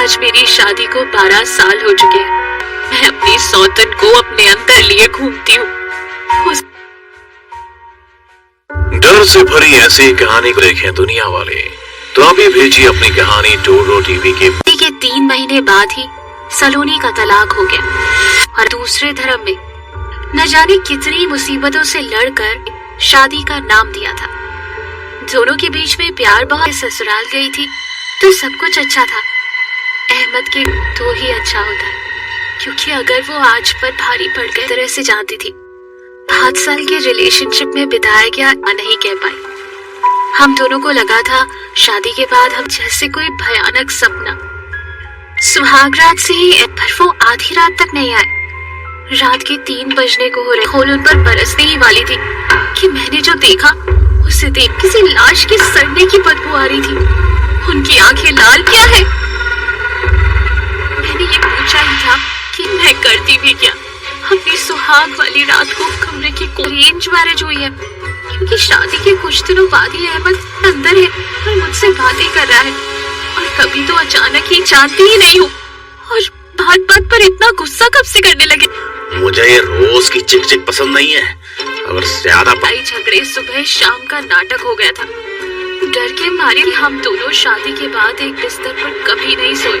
آج میری شادی کو 12 سال ہو چکے ہیں. میں اپنی سوتن کو اپنے اندر لیے گھومتی ہوں. ڈر سے بھری ایسی کہانی کو دیکھیں دنیا والے تو ابھی بھیجیے اپنی کہانی ٹورو ٹی وی کے 3 مہینے بعد ہی سلونی کا طلاق ہو گیا اور دوسرے دھرم میں نہ جانے کتنی مصیبتوں سے لڑ کر شادی کا نام دیا تھا. دونوں کے بیچ میں پیار بہت. سسرال گئی تھی تو سب کچھ اچھا تھا. احمد کے تو ہی اچھا ہوتا ہے کیونکہ اگر وہ آج پر بھاری پڑ گئے طرح سے جانتی تھی. 5 سال کے ریلیشن شپ میں بتایا گیا نہیں کہہ پائی. ہم دونوں کو لگا تھا شادی کے بعد ہم جیسے کوئی بھیانک سپنا. سہاگ رات سے ہی پر وہ آدھی رات تک نہیں آئے. رات کے 3 بجنے کو ہو رہے. کھول ان پر برسنے ہی والی تھی کہ میں نے جو دیکھا اسے دیکھ کسی لاش کے سڑنے کی بدبو آ رہی تھی. ان کی آنکھیں لال. کیا ہے؟ میں نے یہ پوچھا ہی تھا کہ میں کرتی بھی کیا. اپنی سہاگ والی رات کو کمرے کی ارینج میرج ہوئی ہے کیونکہ شادی کے کچھ دنوں بعد ہی احمد اندر ہے اور مجھ سے باتیں کر رہا ہے. اور کبھی تو اچانک ہی جانتی ہی نہیں ہوں. اور بات بات پر اتنا غصہ کب سے کرنے لگے؟ مجھے یہ روز کی چک چک پسند نہیں ہے. اگر زیادہ جھگڑے صبح شام کا ناٹک ہو گیا تھا. ڈر کے مارے ہم دونوں شادی کے بعد ایک بستر پر کبھی نہیں سوئے.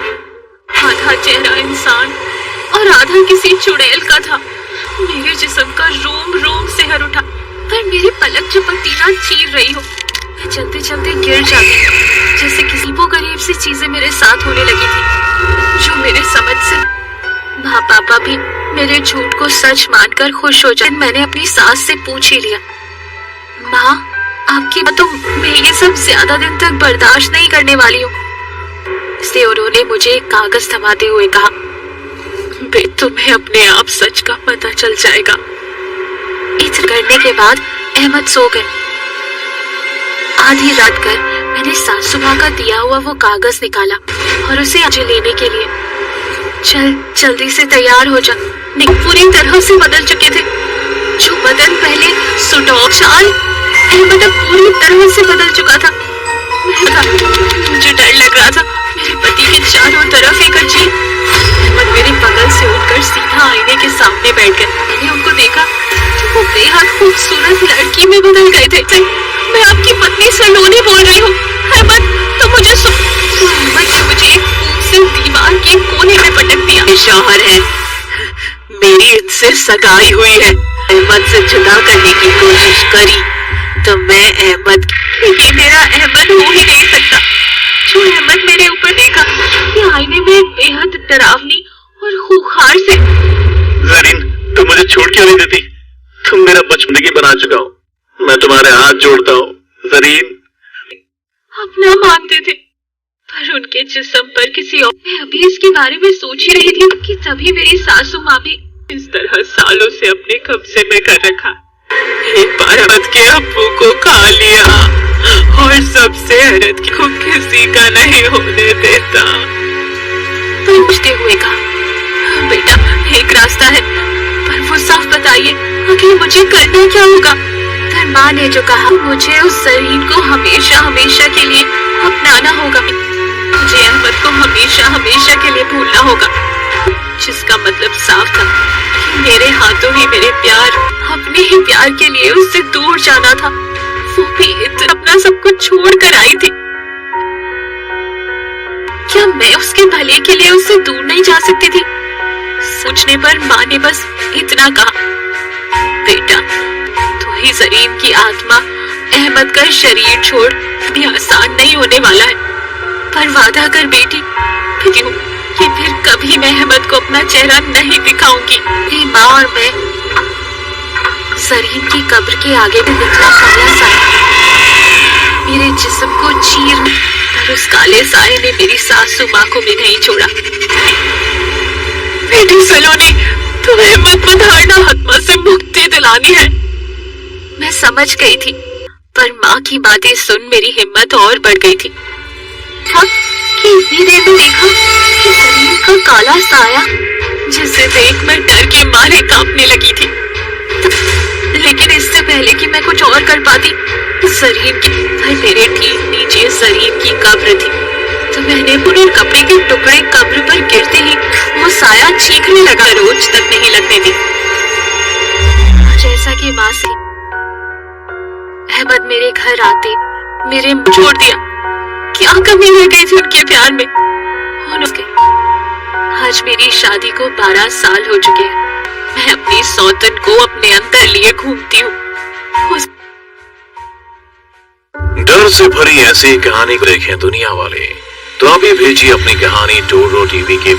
آدھا چہرہ انسان اور آدھا کسی چڑیل کا تھا. میرے جسم کا روم روم سحر اٹھا پر میری پلک جھپکتی نہ چیر رہی ہو. میں چلتے چلتے گر جاتی جیسے کسی وہ غریب سی چیزیں میرے ساتھ ہونے لگی تھی جو میرے سمجھ سے. ماں پاپا بھی میرے جھوٹ کو سچ مان کر خوش ہو جائے. میں نے اپنی ساس سے پوچھ ہی لیا, ماں آپ کی باتوں میں یہ سب زیادہ دن تک برداشت نہیں کرنے والی ہوں. اس سے انہوں نے مجھے ایک کاغذ تھماتے ہوئے کہا, تمہیں اپنے آپ سچ کا پتہ چل جائے گا. اتنا کرنے کے بعد احمد سو گئے. آدھی رات کر میں نے ساس صبح کا دیا ہوا وہ کاغذ نکالا اور اسے مجھے لینے کے لیے. چل جلدی سے تیار ہو جا. پوری طرح سے بدل چکے تھے. جو بدن پہلے سٹو چال احمد اب پوری طرح سے بدل چکا تھا. مجھے ڈر لگ رہا تھا. میرے پتی کے چاروں طرف ایک عجیب. احمد میرے بغل سے اٹھ کر سیدھا آئینے کے سامنے بیٹھ گئے. میں نے ان کو دیکھا کہ وہ بے حد خوبصورت لڑکی میں بدل گئے تھے. میں آپ کی پتنی سلونی بول رہی ہوں. احمد تو مجھے احمد نے مجھے ایک پھوک سے دیوار کے کونے میں پٹک دیا. شوہر ہے, میری ان سے سگائی ہوئی ہے. احمد سے جدا کرنے کی کوشش کری تو میں احمد یہ میرا احمد ہو ہی نہیں سکتا. جو احمد میرے اوپر دیکھا یہ آئینے میں ایک بے حد ڈراؤنی اور خوخار سے. زرین تم مجھے چھوڑ کیوں نہیں دیتی؟ تم میرا بچپنگی بنا چکا ہو. میں تمہارے ہاتھ جوڑتا ہوں زرین. اپنا مانتے تھے پر ان کے جسم پر کسی اور. میں ابھی اس کے بارے میں سوچ ہی رہی تھی کہ تبھی میری ساسو ماں بھی اس طرح سالوں سے اپنے قبضے میں کر رکھا. ایک بار احمد کے ابو کو کھا لیا اور سب سے حیرت کو کسی کا نہیں ہونے دیتا. پوچھتے ہوئے کہا, بیٹا ایک راستہ ہے پر وہ صاف بتائیے آخر مجھے کرنا کیا ہوگا. پھر ماں نے جو کہا, مجھے اس زرین کو ہمیشہ ہمیشہ کے لیے اپنانا ہوگا. مجھے احمد کو ہمیشہ ہمیشہ کے لیے بھولنا ہوگا. جس کا مطلب صاف تھا کہ میرے ہاتھوں ہی میرے پیار اپنے ہی پیار کے لیے اس سے دور جانا تھا. وہ بھی اپنا سب کچھ چھوڑ کر آئی تھی. کیا میں اس کے بھلے کے لیے اس سے دور نہیں جا سکتی تھی؟ سوچنے پر ماں نے بس اتنا کہا, بیٹا تو ہی زرین کی آتما احمد کا شریر چھوڑ بھی آسان نہیں ہونے والا ہے. پر وعدہ کر بیٹی کہ پھر کبھی میں احمد کو اپنا چہرہ نہیں دکھاؤں گی. میری ماں اور میں زرین کی قبر کے آگے بھی نکلا کالا سایہ میرے جسم کو چیر اور اس کالے سائے نے میری ساسو ماں کو بھی نہیں چھوڑا. بیٹی سلونی تمہیں مت بدھارنا حتما سے مکتی دلانی ہے. میں سمجھ گئی تھی پر ماں کی باتیں سن میری ہمت اور بڑھ گئی تھی. ہاں کہ اتنی دیر میں دیکھا کہ زمین کا کالا سایہ جسے دیکھ میں ڈر کے مارے کانپنے لگی تھی. لیکن اس سے پہلے کہ میں کچھ اور کر پاتی زرین کی میرے ٹھیک نیچے زرین کی قبر تھی. تو میں نے پورے کپڑے کے ٹکڑے قبر پر گرتے ہی وہ سایہ چیخنے لگا، روز تک نہیں لگنے دی۔ جیسا کہ ماں سے احمد میرے گھر آتے میرے منہ چھوڑ دیا، کیا کمی رہ گئی تھی ان کے پیار میں۔ اور اس کے آج میری شادی کو 12 سال ہو چکے ہیں، میں اپنی سوتن کو اپنے اندر لیے گھومتی ہوں۔ ڈر سے بھری ایسی کہانی کو دیکھیں دنیا والے تو ابھی بھیجیے اپنی کہانی ٹورو ٹی وی کے